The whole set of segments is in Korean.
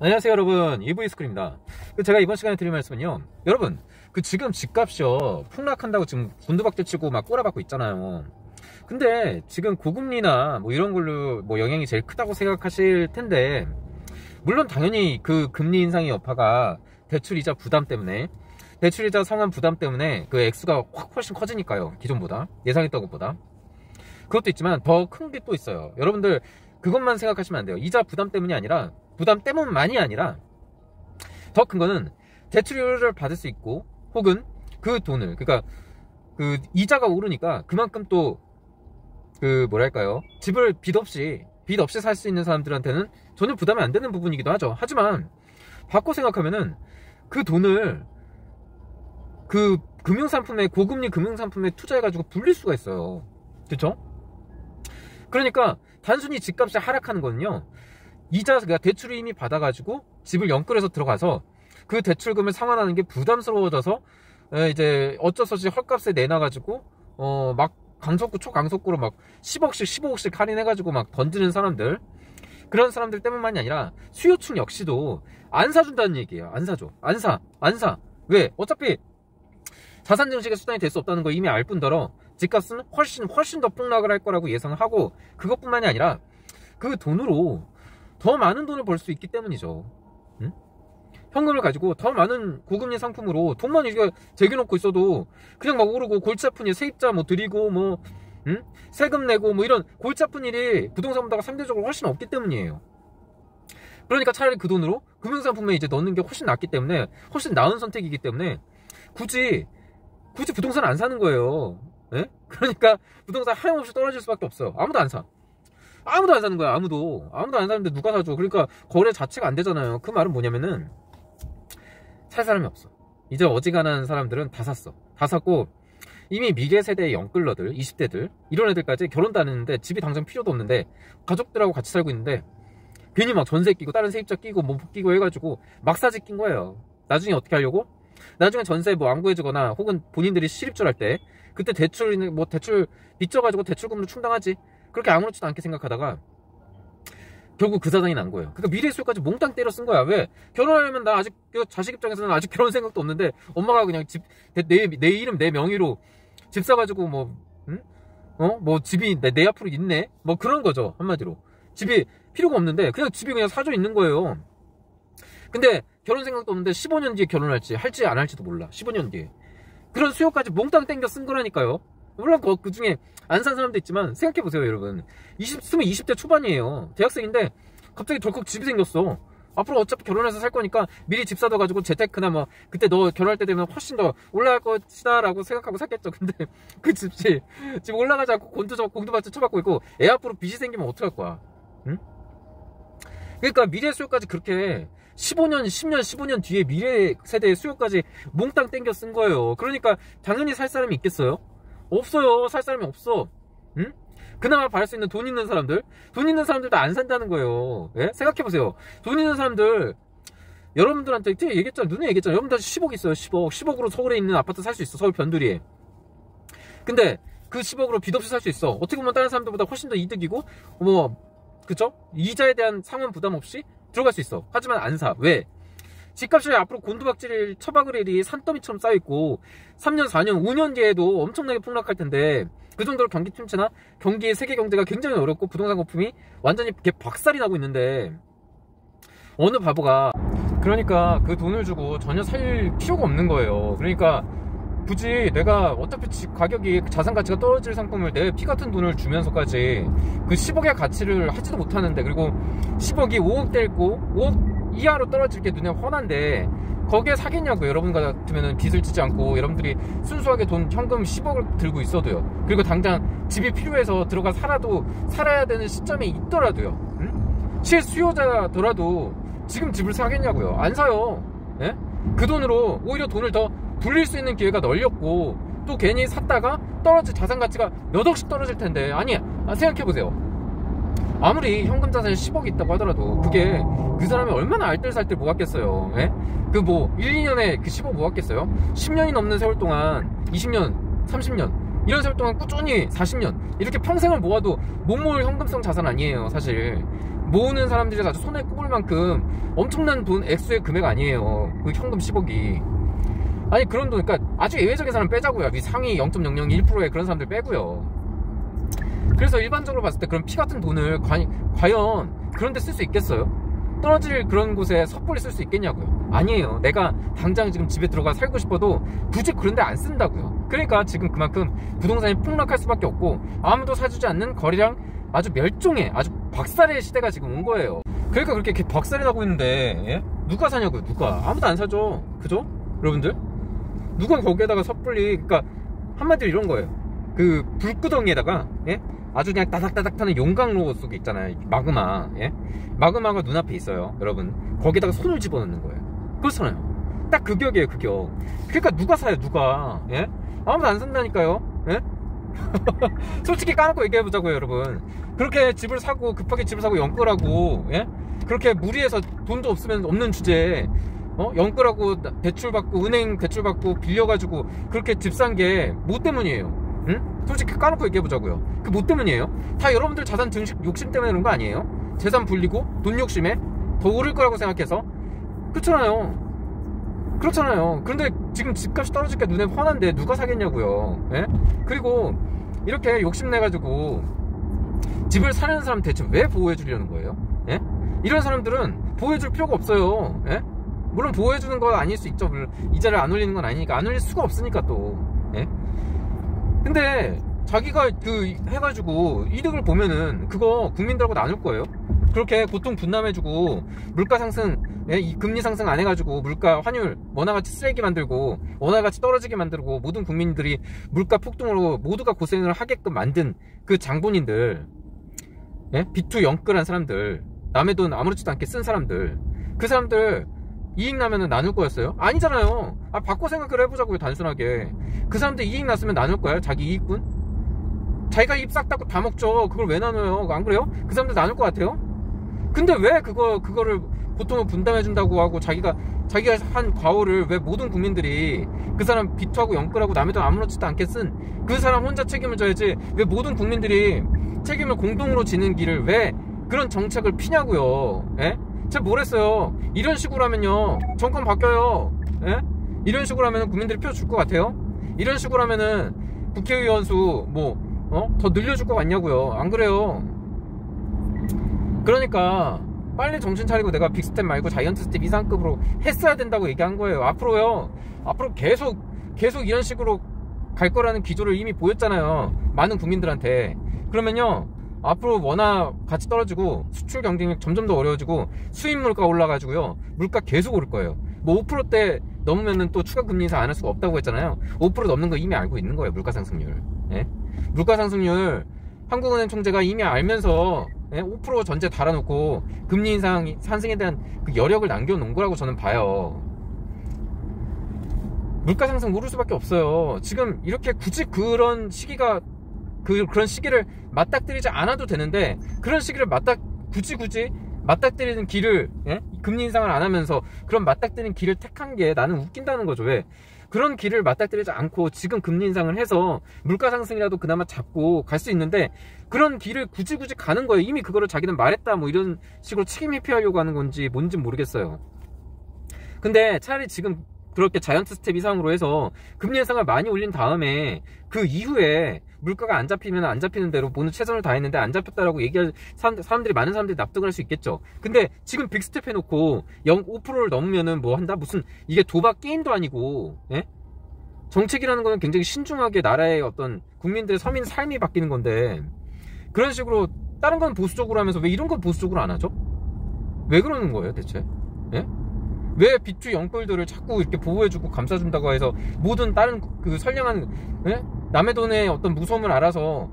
안녕하세요 여러분, EV스쿨입니다. 제가 이번 시간에 드릴 말씀은요, 여러분 지금 집값이요 폭락한다고 지금 곤두박질치고 막 꼬라박고 있잖아요. 근데 지금 고금리나 뭐 이런 걸로 뭐 영향이 제일 크다고 생각하실 텐데, 물론 당연히 그 금리 인상의 여파가 대출이자 부담 때문에, 대출이자 상환 부담 때문에 그 액수가 훨씬 커지니까요, 기존보다, 예상했던 것보다. 그것도 있지만 더 큰 게 또 있어요. 여러분들 그것만 생각하시면 안 돼요. 이자 부담 때문이 아니라, 부담 때문만이 아니라 더 큰 거는 대출을 받을 수 있고, 혹은 그 돈을, 그러니까 그 이자가 오르니까 그만큼 또 그 뭐랄까요, 집을 빚 없이 살 수 있는 사람들한테는 전혀 부담이 안 되는 부분이기도 하죠. 하지만 바꿔 생각하면은 그 돈을 그 금융상품에, 고금리 금융상품에 투자해가지고 불릴 수가 있어요. 그쵸? 그러니까 단순히 집값이 하락하는 거는요, 이자, 그러니까 대출을 이미 받아가지고 집을 연끌해서 들어가서 그 대출금을 상환하는 게 부담스러워져서 이제 어쩔 수 없이 헐값에 내놔가지고 막 강속구, 초강속구로 막 10억씩 15억씩 할인해가지고 막 던지는 사람들, 그런 사람들 때문만이 아니라 수요층 역시도 안 사준다는 얘기예요. 안 사줘. 안 사. 왜? 어차피 자산 증식의 수단이 될 수 없다는 거 이미 알 뿐더러 집값은 훨씬 더 폭락을 할 거라고 예상을 하고, 그것뿐만이 아니라 그 돈으로 더 많은 돈을 벌 수 있기 때문이죠. 응? 현금을 가지고 더 많은 고금리 상품으로 돈만 이렇게 제껴놓고 있어도 그냥 막 오르고, 골치 아픈 일, 세입자 뭐 드리고 뭐 세금 내고 뭐 이런 골치 아픈 일이 부동산보다 상대적으로 훨씬 없기 때문이에요. 그러니까 차라리 그 돈으로 금융상품에 이제 넣는 게 훨씬 낫기 때문에, 훨씬 나은 선택이기 때문에 굳이 부동산 안 사는 거예요. 예? 그러니까 부동산 하염없이 떨어질 수밖에 없어요. 아무도 안 사. 아무도 안 사는 거야. 아무도 안 사는데 누가 사줘? 그러니까 거래 자체가 안 되잖아요. 그 말은 뭐냐면은, 살 사람이 없어. 이제 어지간한 사람들은 다 샀어. 다 샀고, 이미 미래 세대의 영끌러들, 20대들 이런 애들까지 결혼도 안 했는데, 집이 당장 필요도 없는데, 가족들하고 같이 살고 있는데 괜히 막 전세 끼고 다른 세입자 끼고 뭐 끼고 해가지고 막사지 낀 거예요. 나중에 어떻게 하려고? 나중에 전세 뭐 안 구해주거나, 혹은 본인들이 실입주할 때 그때 대출 빚져가지고 대출금으로 충당하지, 그렇게 아무렇지도 않게 생각하다가 결국 그 사장이 난 거예요. 그러니까 미래 수요까지 몽땅 때려 쓴 거야. 왜? 결혼하려면, 나 아직, 자식 입장에서는 아직 결혼 생각도 없는데, 엄마가 그냥 내 이름, 내 명의로 집 사가지고 뭐, 뭐 집이 내 앞으로 있네? 뭐 그런 거죠. 한마디로. 집이 필요가 없는데, 그냥 집이 그냥 사져 있는 거예요. 근데 결혼 생각도 없는데 15년 뒤에 결혼할지, 할지 안 할지도 몰라. 15년 뒤에. 그런 수요까지 몽땅 땡겨 쓴 거라니까요. 물론 그 중에 안 산 사람도 있지만, 생각해보세요 여러분. 20대 초반이에요. 대학생인데 갑자기 덜컥 집이 생겼어. 앞으로 어차피 결혼해서 살 거니까 미리 집 사둬가지고 재테크나 뭐 그때 너 결혼할 때 되면 훨씬 더 올라갈 것이다 라고 생각하고 샀겠죠. 근데 그 집이 올라가지 않고 공두밭을 쳐박고 있고, 애 앞으로 빚이 생기면 어떡할 거야? 응? 그러니까 미래 수요까지 그렇게 10년 뒤에 미래 세대의 수요까지 몽땅 땡겨 쓴 거예요. 그러니까 당연히 살 사람이 있겠어요? 없어요. 살 사람이 없어. 응? 그나마 받을 수 있는 돈 있는 사람들도 안 산다는 거예요. 예? 생각해보세요. 돈 있는 사람들, 여러분들한테 눈에 얘기했잖아요. 여러분들 10억 있어요. 10억으로 서울에 있는 아파트 살 수 있어. 서울 변두리에. 근데 그 10억으로 빚 없이 살 수 있어. 어떻게 보면 다른 사람들보다 훨씬 더 이득이고, 그쵸? 이자에 대한 상환 부담 없이 들어갈 수 있어. 하지만 안 사. 왜? 집값이 앞으로 곤두박질 쳐박을 일이 산더미처럼 쌓여있고, 3년, 4년, 5년 뒤에도 엄청나게 폭락할 텐데, 그 정도로 경기 침체나 경기의 세계 경제가 굉장히 어렵고 부동산 거품이 완전히 박살이 나고 있는데, 어느 바보가, 그러니까 그 돈을 주고 전혀 살 필요가 없는 거예요. 그러니까 굳이 내가 어차피 집 가격이, 자산 가치가 떨어질 상품을 내 피 같은 돈을 주면서까지 그 10억의 가치를 하지도 못하는데, 그리고 10억이 5억 되고 5억 이하로 떨어질 게 눈에 훤한데 거기에 사겠냐고. 여러분 같으면 빚을 지지 않고 여러분들이 순수하게 현금 10억을 들고 있어도요, 그리고 당장 집이 필요해서 들어가 살아야 되는 시점에 있더라도요, 실수요자더라도 지금 집을 사겠냐고요. 안 사요. 예? 그 돈으로 오히려 돈을 더 불릴 수 있는 기회가 널렸고, 또 괜히 샀다가 자산 가치가 몇 억씩 떨어질 텐데. 아니, 생각해보세요. 아무리 현금 자산이 10억이 있다고 하더라도 그게 그 사람이 얼마나 알뜰살뜰 모았겠어요. 예? 1, 2년에 그 10억 모았겠어요? 10년이 넘는 세월 동안, 20년, 30년 이런 세월 동안 꾸준히 40년 이렇게 평생을 모아도 못 모을 현금성 자산 아니에요. 사실 모으는 사람들이 아주 손에 꼽을 만큼 엄청난 돈 액수의 금액 아니에요. 그 현금 10억이. 아니 그런 돈, 그러니까 아주 예외적인 사람 빼자고요. 이 상위 0.001%의 그런 사람들 빼고요. 그래서 일반적으로 봤을 때 그런 피 같은 돈을 과연 그런 데 쓸 수 있겠어요? 떨어질 그런 곳에 섣불리 쓸 수 있겠냐고요. 아니에요. 내가 당장 지금 집에 들어가 살고 싶어도 굳이 그런 데 안 쓴다고요. 그러니까 지금 그만큼 부동산이 폭락할 수밖에 없고 아무도 사주지 않는 거래량 아주 멸종의, 아주 박살의 시대가 지금 온 거예요. 그러니까 그렇게 박살이 나고 있는데, 예? 누가 사냐고요. 누가. 아무도 안 사죠. 그죠? 여러분들? 누가 거기에다가 섣불리, 그러니까 한마디로 이런 거예요. 그 불구덩이에다가, 예? 아주 그냥 따닥따닥 타는 용광로 속에 있잖아요. 마그마. 예? 마그마가 눈앞에 있어요. 여러분. 거기에다가 손을 집어넣는 거예요. 그렇잖아요. 딱 그 격이에요. 그 격. 그러니까 누가 사요. 누가. 예? 아무도 안 산다니까요. 예? 솔직히 까놓고 얘기해보자고요. 여러분. 그렇게 집을 사고, 급하게 집을 사고 영끌하고, 예? 그렇게 무리해서 돈도 없으면 없는 주제에 영끌하고 대출받고 은행 대출받고 빌려가지고 그렇게 집 산 게 뭐 때문이에요? 응? 솔직히 까놓고 얘기해보자고요. 그 뭐 때문이에요? 다 여러분들 자산 증식 욕심 때문에 그런 거 아니에요? 재산 불리고 돈 욕심에 더 오를 거라고 생각해서. 그렇잖아요. 그런데 지금 집값이 떨어질 게 눈에 훤한데 누가 사겠냐고요. 예? 그리고 이렇게 욕심내가지고 집을 사려는 사람 대체 왜 보호해 주려는 거예요? 예? 이런 사람들은 보호해 줄 필요가 없어요. 예? 물론 보호해 주는 건 아닐 수 있죠. 이자를 안 올리는 건 아니니까. 안 올릴 수가 없으니까 또. 예? 근데 자기가 해가지고 이득을 보면은 그거 국민들하고 나눌 거예요. 그렇게 고통 분담해주고 물가 상승, 예? 이 금리 상승 안 해가지고 물가 환율 원화가치 쓰레기 만들고 원화가치 떨어지게 만들고 모든 국민들이 물가 폭등으로 모두가 고생을 하게끔 만든 그 장본인들, 예? 비투 영끌한 사람들, 남의 돈 아무렇지도 않게 쓴 사람들, 그 사람들 이익 나면은 나눌 거였어요? 아니잖아요. 바꿔 생각을 해보자고요. 단순하게 그 사람들 이익 났으면 나눌 거예요? 자기 이익분? 자기가 입 싹 닫고 다 먹죠. 그걸 왜 나눠요? 안 그래요? 그 사람들 나눌 것 같아요? 근데 왜 그거를 고통을 분담해 준다고 하고 자기가 한 과오를 왜 모든 국민들이 그 사람 비투하고 영끌하고 남의 돈 아무렇지도 않게 쓴 그 사람 혼자 책임을 져야지 왜 모든 국민들이 책임을 공동으로 지는 길을 왜 그런 정책을 피냐고요. 예? 제가 뭘 했어요? 이런 식으로 하면요 정권 바뀌어요. 예? 이런 식으로 하면 국민들이 표 줄 것 같아요? 이런 식으로 하면은 국회의원 수 더 늘려줄 것 같냐고요. 안 그래요. 그러니까 빨리 정신 차리고 내가 빅스텝 말고 자이언트 스텝 이상급으로 했어야 된다고 얘기한 거예요. 앞으로 계속 이런 식으로 갈 거라는 기조를 이미 보였잖아요. 많은 국민들한테. 그러면요 앞으로 원화 가치 떨어지고 수출 경쟁력 점점 더 어려워지고 수입 물가 올라가지고요 물가 계속 오를 거예요. 뭐 5%대 넘으면은 또 추가 금리 인상 안 할 수가 없다고 했잖아요. 5% 넘는 거 이미 알고 있는 거예요. 물가 상승률. 예? 물가 상승률 한국은행 총재가 이미 알면서 5% 전제 달아놓고 금리 인상 상승에 대한 그 여력을 남겨놓은 거라고 저는 봐요. 물가 상승 오를 수밖에 없어요. 지금 이렇게 굳이 그런 시기가 그런 시기를 맞닥뜨리지 않아도 되는데 그런 시기를 굳이 맞닥뜨리는 길을, 예? 금리 인상을 안 하면서 그런 맞닥뜨리는 길을 택한 게 나는 웃긴다는 거죠. 왜? 그런 길을 맞닥뜨리지 않고 지금 금리 인상을 해서 물가 상승이라도 그나마 잡고 갈 수 있는데 그런 길을 굳이 가는 거예요. 이미 그거를 자기는 말했다 뭐 이런 식으로 책임 회피하려고 하는 건지 뭔지 모르겠어요. 근데 차라리 지금 그렇게 자이언트 스텝 이상으로 해서 금리 인상을 많이 올린 다음에 그 이후에 물가가 안 잡히면 안 잡히는 대로 모두 최선을 다했는데 안 잡혔다라고 얘기할 사람들이 많은 사람들이 납득을 할 수 있겠죠. 근데 지금 빅스텝 해놓고 5%를 넘으면은 뭐 한다? 무슨 이게 도박 게임도 아니고, 예? 정책이라는 거는 굉장히 신중하게 나라의 어떤 국민들의 서민 삶이 바뀌는 건데 그런 식으로 다른 건 보수적으로 하면서 왜 이런 건 보수적으로 안 하죠? 왜 그러는 거예요 대체? 예? 왜 비투 영끌들을 자꾸 이렇게 보호해주고 감싸준다고 해서 모든 다른 그 선량한, 예? 남의 돈의 어떤 무서움을 알아서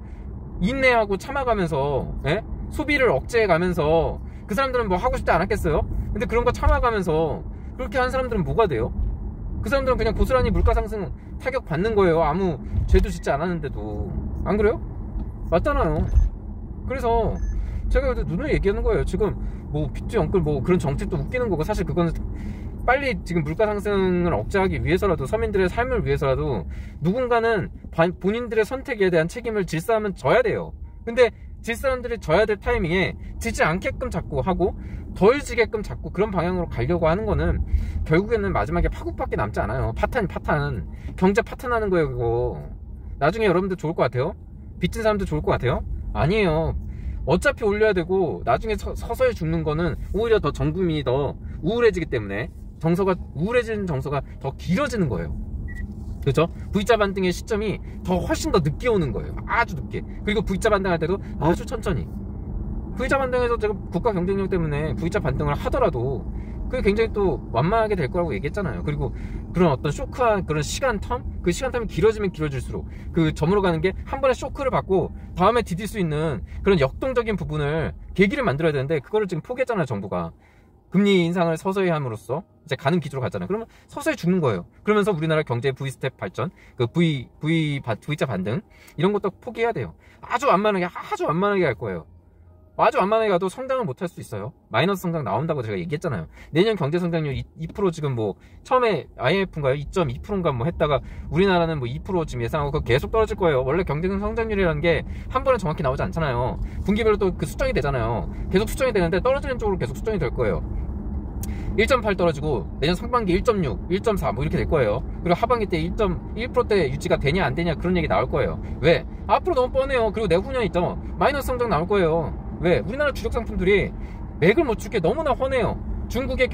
인내하고 참아가면서, 예? 소비를 억제해가면서 그 사람들은 뭐 하고 싶지 않았겠어요? 근데 그런 거 참아가면서 그렇게 한 사람들은 뭐가 돼요? 그 사람들은 그냥 고스란히 물가 상승 타격 받는 거예요. 아무 죄도 짓지 않았는데도. 안 그래요? 맞잖아요. 그래서 제가 눈을 얘기하는 거예요. 지금 뭐 비투 영끌 뭐 그런 정책도 웃기는 거고 사실 그거는 빨리 지금 물가 상승을 억제하기 위해서라도 서민들의 삶을 위해서라도 누군가는 본인들의 선택에 대한 책임을 질사하면 져야 돼요. 근데 질 사람들이 져야 될 타이밍에 지지 않게끔 자꾸 하고 덜 지게끔 자꾸 그런 방향으로 가려고 하는 거는 결국에는 마지막에 파국밖에 남지 않아요. 파탄 경제 파탄하는 거예요. 그거 나중에 여러분들 좋을 것 같아요? 빚진 사람들 좋을 것 같아요? 아니에요. 어차피 올려야 되고 나중에 서서히 죽는 거는 오히려 더 전 국민이 더 우울해지기 때문에 우울해지는 정서가 더 길어지는 거예요. 그렇죠? V자 반등의 시점이 더 훨씬 더 늦게 오는 거예요. 아주 늦게. 그리고 V자 반등할 때도 아주 천천히. V자 반등에서 제가 국가 경쟁력 때문에 V자 반등을 하더라도 그게 굉장히 또 완만하게 될 거라고 얘기했잖아요. 그리고 그런 어떤 쇼크한 그런 시간텀, 그 시간텀이 길어지면 길어질수록 그 점으로 가는 게 한 번에 쇼크를 받고 다음에 디딜 수 있는 그런 역동적인 부분을 계기를 만들어야 되는데 그거를 지금 포기했잖아요, 정부가. 금리 인상을 서서히 함으로써 이제 가는 기조로 갔잖아요. 그러면 서서히 죽는 거예요. 그러면서 우리나라 경제 V스텝 발전, 그 V자 반등 이런 것도 포기해야 돼요. 아주 완만하게 갈 거예요. 아주 완만하게 가도 성장을 못 할 수 있어요. 마이너스 성장 나온다고 제가 얘기했잖아요. 내년 경제 성장률 2% 지금 뭐 처음에 IMF인가요? 2.2%인가 뭐 했다가 우리나라는 뭐 2% 지금 예상하고 그거 계속 떨어질 거예요. 원래 경제 성장률이라는 게 한 번에 정확히 나오지 않잖아요. 분기별로 또 그 수정이 되잖아요. 계속 수정이 되는데 떨어지는 쪽으로 계속 수정이 될 거예요. 1.8 떨어지고 내년 상반기 1.6, 1.4 뭐 이렇게 될 거예요. 그리고 하반기 때 1.1%대 유지가 되냐 안 되냐 그런 얘기 나올 거예요. 왜? 앞으로 너무 뻔해요. 그리고 내후년 있죠. 마이너스 성장 나올 거예요. 왜? 우리나라 주력 상품들이 맥을 못 줄 게 너무나 훤해요. 중국에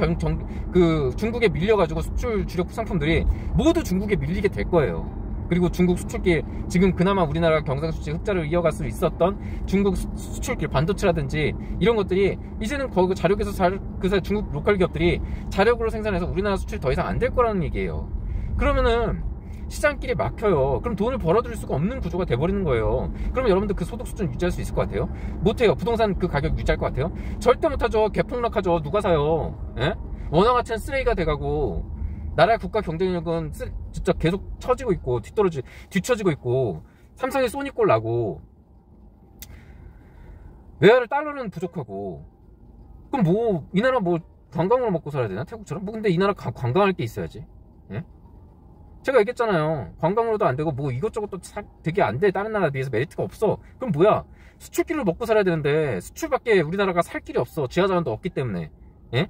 밀려가지고 수출 주력 상품들이 모두 중국에 밀리게 될 거예요. 그리고 중국 수출길, 지금 그나마 우리나라 경상수지 흑자를 이어갈 수 있었던 중국 수출길 반도체라든지 이런 것들이 이제는 거기 자력에서 그 중국 로컬 기업들이 자력으로 생산해서 우리나라 수출이 더 이상 안 될 거라는 얘기예요. 그러면은 시장끼리 막혀요. 그럼 돈을 벌어들일 수가 없는 구조가 돼버리는 거예요. 그러면 여러분들 그 소득 수준 유지할 수 있을 것 같아요? 못해요. 부동산 그 가격 유지할 것 같아요? 절대 못하죠. 개폭락하죠. 누가 사요? 예? 원화 가치는 쓰레기가 돼가고 나라의 국가 경쟁력은 진짜 계속 처지고 있고 뒤처지고 있고 삼성이 소니꼴 나고 외화를 달러는 부족하고 그럼 뭐 이 나라 뭐 관광으로 먹고 살아야 되나? 태국처럼? 뭐 근데 이 나라 관광할 게 있어야지. 예? 제가 얘기했잖아요. 관광으로도 안 되고 뭐 이것저것 또 되게 안 돼. 다른 나라에 비해서 메리트가 없어. 그럼 뭐야? 수출길로 먹고 살아야 되는데 수출밖에 우리나라가 살 길이 없어. 지하자원도 없기 때문에. 예?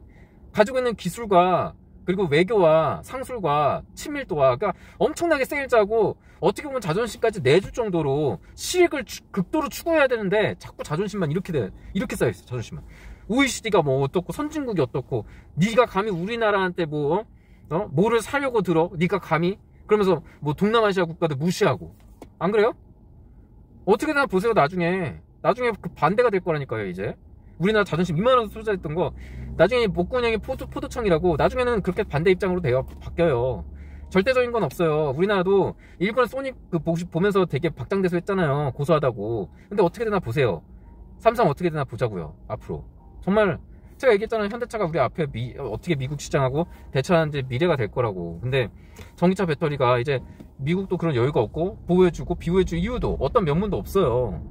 가지고 있는 기술과 그리고 외교와 상술과 친밀도와 그러니까 엄청나게 세일 짜고 어떻게 보면 자존심까지 내줄 정도로 실익을 극도로 추구해야 되는데 자꾸 자존심만 이렇게 쌓여있어. 자존심만. OECD가 뭐 어떻고 선진국이 어떻고 네가 감히 우리나라한테 뭐를 사려고 들어? 네가 감히? 그러면서 뭐 동남아시아 국가들 무시하고 안 그래요? 어떻게 되나 보세요. 나중에 그 반대가 될 거라니까요. 이제 우리나라 자존심 이만한 소자했던 거 나중에 목구멍이 포도청이라고 나중에는 그렇게 반대 입장으로 바뀌어요. 절대적인 건 없어요. 우리나라도 일본 소닉 보면서 되게 박장대소 했잖아요. 고소하다고. 근데 어떻게 되나 보세요. 삼성 어떻게 되나 보자고요. 앞으로 정말 제가 얘기했잖아요. 현대차가 우리 앞에 어떻게 미국 시장하고 대처하는 미래가 될 거라고. 근데 전기차 배터리가 이제 미국도 그런 여유가 없고 보호해주고 비호해줄 이유도 어떤 명분도 없어요.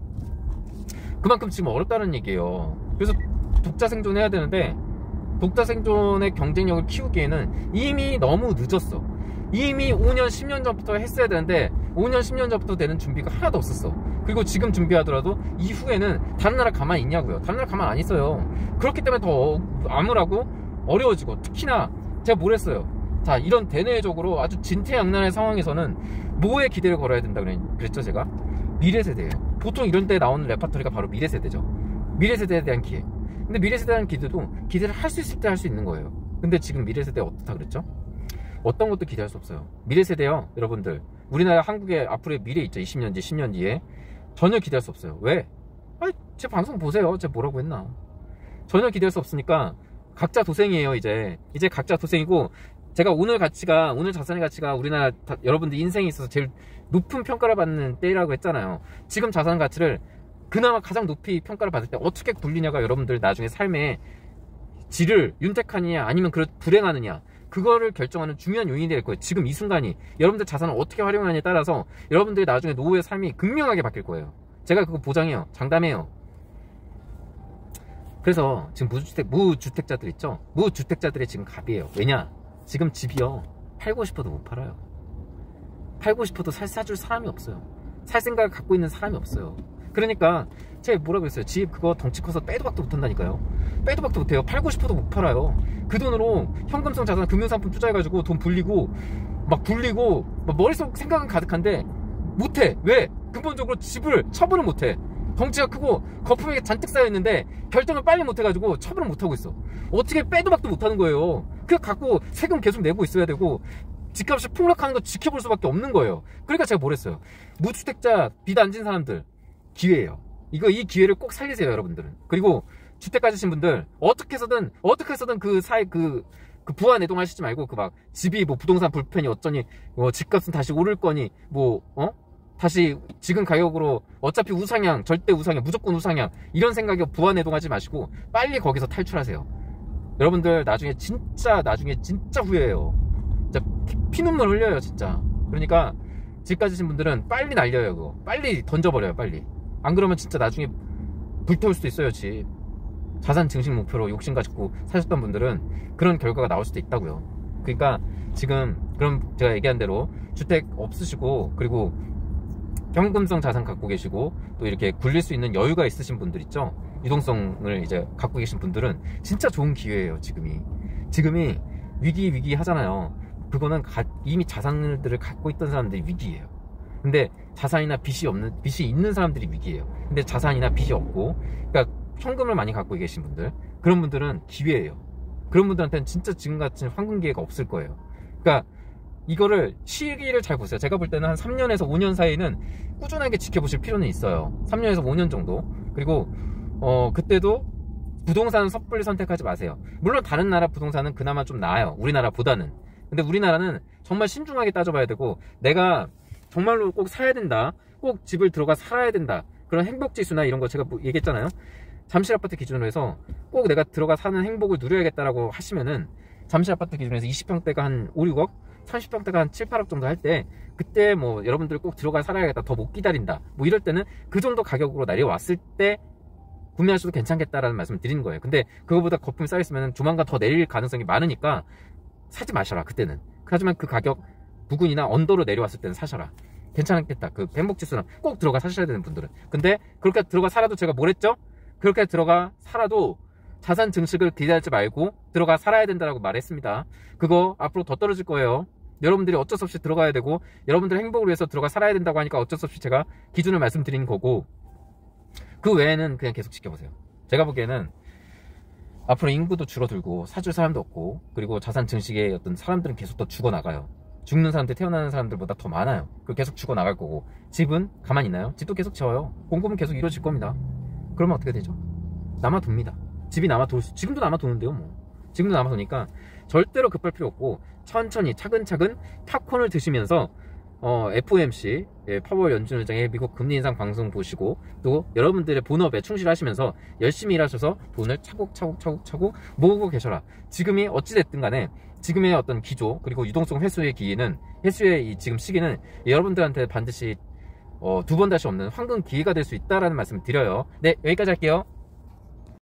그만큼 지금 어렵다는 얘기예요. 그래서 독자 생존해야 되는데 독자 생존의 경쟁력을 키우기에는 이미 너무 늦었어. 이미 5년 10년 전부터 했어야 되는데 5년 10년 전부터 되는 준비가 하나도 없었어. 그리고 지금 준비하더라도 이후에는 다른 나라 가만히 있냐고요. 다른 나라 가만히 안 있어요. 그렇기 때문에 더 암울하고 어려워지고 특히나 제가 뭘 했어요. 자, 이런 대내적으로 아주 진퇴양난의 상황에서는 뭐에 기대를 걸어야 된다 그랬죠. 제가 미래세대예요. 보통 이런 데 나오는 레파토리가 바로 미래세대죠. 미래세대에 대한 기회. 근데 미래세대에 대한 기대도 기대를 할 수 있을 때 할 수 있는 거예요. 근데 지금 미래세대 어떻다 그랬죠? 어떤 것도 기대할 수 없어요. 미래세대요, 여러분들. 우리나라 한국의 앞으로의 미래 있죠. 20년 뒤, 10년 뒤에. 전혀 기대할 수 없어요. 왜? 제 방송 보세요. 제가 뭐라고 했나. 전혀 기대할 수 없으니까 각자 도생이에요. 이제 각자 도생이고 제가 오늘 자산의 가치가 우리나라 여러분들 인생에 있어서 제일 높은 평가를 받는 때라고 했잖아요. 지금 자산 가치를 그나마 가장 높이 평가를 받을 때 어떻게 굴리냐가 여러분들 나중에 삶의 질을 윤택하느냐 아니면 불행하느냐 그거를 결정하는 중요한 요인이 될 거예요. 지금 이 순간이 여러분들 자산을 어떻게 활용하느냐에 따라서 여러분들이 나중에 노후의 삶이 극명하게 바뀔 거예요. 제가 그거 보장해요. 장담해요. 그래서 지금 무주택자들 있죠. 무주택자들이 지금 갑이에요. 왜냐? 지금 집이요 팔고 싶어도 못 팔아요. 팔고 싶어도 사줄 사람이 없어요. 살 생각을 갖고 있는 사람이 없어요. 그러니까 제가 뭐라고 했어요. 집 그거 덩치 커서 빼도 박도 못한다니까요. 빼도 박도 못해요. 팔고 싶어도 못 팔아요. 그 돈으로 현금성 자산 금융상품 투자해가지고 돈 불리고 막 머릿속 생각은 가득한데 못해. 왜? 근본적으로 집을 처분을 못해. 덩치가 크고 거품이 잔뜩 쌓여있는데 결정을 빨리 못해가지고 처분을 못하고 있어. 어떻게 빼도 박도 못하는 거예요. 그냥 갖고 세금 계속 내고 있어야 되고 집값이 폭락하는 거 지켜볼 수밖에 없는 거예요. 그러니까 제가 뭐랬어요. 무주택자 빚 안 진 사람들 기회예요. 이 기회를 꼭 살리세요, 여러분들은. 그리고 주택 가지신 분들 어떻게 해서든 그 부와 내동하시지 말고 그 막 집이 뭐 부동산 불편이 어쩌니 집값은 다시 오를 거니 다시 지금 가격으로 어차피 우상향, 절대 우상향, 무조건 우상향 이런 생각에 부와 내동하지 마시고 빨리 거기서 탈출하세요. 여러분들 나중에 진짜 후회해요. 진짜 피눈물 흘려요 진짜. 그러니까 집 가지신 분들은 빨리 날려요. 그거 빨리 던져버려요. 빨리. 안 그러면 진짜 나중에 불태울 수도 있어요. 집 자산 증식 목표로 욕심 가지고 사셨던 분들은 그런 결과가 나올 수도 있다고요. 그러니까 지금 그럼 제가 얘기한 대로 주택 없으시고 그리고 현금성 자산 갖고 계시고 또 이렇게 굴릴 수 있는 여유가 있으신 분들 있죠. 유동성을 이제 갖고 계신 분들은 진짜 좋은 기회예요. 지금이 위기 하잖아요. 그거는 이미 자산들을 갖고 있던 사람들이 위기예요. 근데 자산이나 빚이 있는 사람들이 위기예요. 근데 자산이나 빚이 없고 그러니까 현금을 많이 갖고 계신 분들, 그런 분들은 기회예요. 그런 분들한테는 진짜 지금 같은 황금 기회가 없을 거예요. 그러니까 이거를 시기를 잘 보세요. 제가 볼 때는 한 3년에서 5년 사이는 꾸준하게 지켜보실 필요는 있어요. 3년에서 5년 정도. 그리고 그때도 부동산은 섣불리 선택하지 마세요. 물론 다른 나라 부동산은 그나마 좀 나아요. 우리나라보다는. 근데 우리나라는 정말 신중하게 따져봐야 되고 내가 정말로 꼭 사야 된다, 꼭 집을 들어가 살아야 된다, 그런 행복지수나 이런 거 제가 얘기했잖아요. 잠실아파트 기준으로 해서 꼭 내가 들어가 사는 행복을 누려야겠다라고 하시면은 잠실아파트 기준에서 20평대가 한 5, 6억, 30평대가 한 7, 8억 정도 할 때 그때 뭐 여러분들 꼭 들어가 살아야겠다, 더 못 기다린다 뭐 이럴 때는 그 정도 가격으로 내려왔을 때 구매하셔도 괜찮겠다라는 말씀을 드리는 거예요. 근데 그거보다 거품이 쌓여있으면 조만간 더 내릴 가능성이 많으니까 사지 마셔라. 그때는. 하지만 그 가격 부근이나 언더로 내려왔을 때는 사셔라. 괜찮겠다. 그 행복지수랑 꼭 들어가 사셔야 되는 분들은. 근데 그렇게 들어가 살아도 제가 뭘 했죠? 그렇게 들어가 살아도 자산 증식을 기다리지 말고 들어가 살아야 된다고 말했습니다. 그거 앞으로 더 떨어질 거예요. 여러분들이 어쩔 수 없이 들어가야 되고 여러분들 행복을 위해서 들어가 살아야 된다고 하니까 어쩔 수 없이 제가 기준을 말씀드리는 거고, 그 외에는 그냥 계속 지켜보세요. 제가 보기에는 앞으로 인구도 줄어들고 사줄 사람도 없고 그리고 자산 증식의 어떤 사람들은 계속 더 죽어나가요. 죽는 사람들, 태어나는 사람들보다 더 많아요. 그 계속 죽어나갈 거고, 집은 가만히 있나요? 집도 계속 지어요. 공급은 계속 이루어질 겁니다. 그러면 어떻게 되죠? 남아돕니다. 집이 지금도 남아도는데요. 뭐 지금도 남아도니까 절대로 급할 필요 없고 천천히 차근차근 팝콘을 드시면서 FOMC 파월 연준 의장의 미국 금리 인상 방송 보시고 또 여러분들의 본업에 충실하시면서 열심히 일하셔서 돈을 차곡차곡 모으고 계셔라. 지금이 어찌됐든 간에 지금의 어떤 기조 그리고 유동성 회수의 이 지금 시기는 여러분들한테 반드시 두 번 다시 없는 황금 기회가 될 수 있다라는 말씀을 드려요. 네, 여기까지 할게요.